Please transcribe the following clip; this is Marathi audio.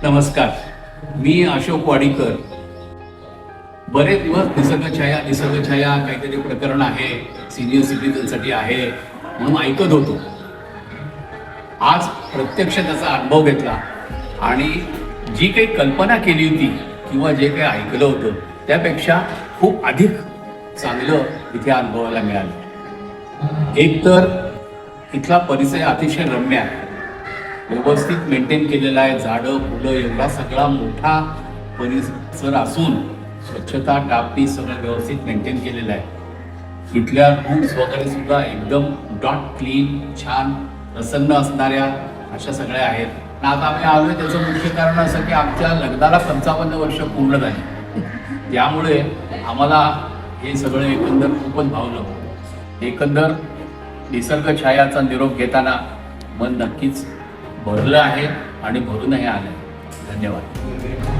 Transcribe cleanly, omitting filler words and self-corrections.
नमस्कार, मी अशोक वाडीकर. बरेच दिवस निसर्गछाया काहीतरी प्रकरण आहे, सिनियर सिटीजनसाठी आहे म्हणून ऐकत होतो. आज प्रत्यक्ष त्याचा अनुभव घेतला आणि जी काही कल्पना केली होती किंवा जे काही ऐकलं होतं त्यापेक्षा खूप अधिक चांगलं इथे अनुभवायला मिळालं. एक तर इथला परिसर अतिशय रम्य आहे, व्यवस्थित मेंटेन केलेला आहे. झाडं फुलं एवढा सगळा मोठा परिसर असून स्वच्छता टापणी सगळं व्यवस्थित मेंटेन केलेलं आहे. इथल्या रूम्स वगैरे सुद्धा एकदम डॉट क्लीन, छान, प्रसन्न असणाऱ्या अशा सगळ्या आहेत. आता आम्ही आलोय त्याचं मुख्य कारण असं की आमच्या लग्नाला 55 वर्ष पूर्ण झाली, त्यामुळे आम्हाला हे सगळं एकंदर खूपच भावलं. एकंदर निसर्गछायाचा निरोप घेताना मन नक्कीच भरलं आहे आणि भरूनही आलं. धन्यवाद.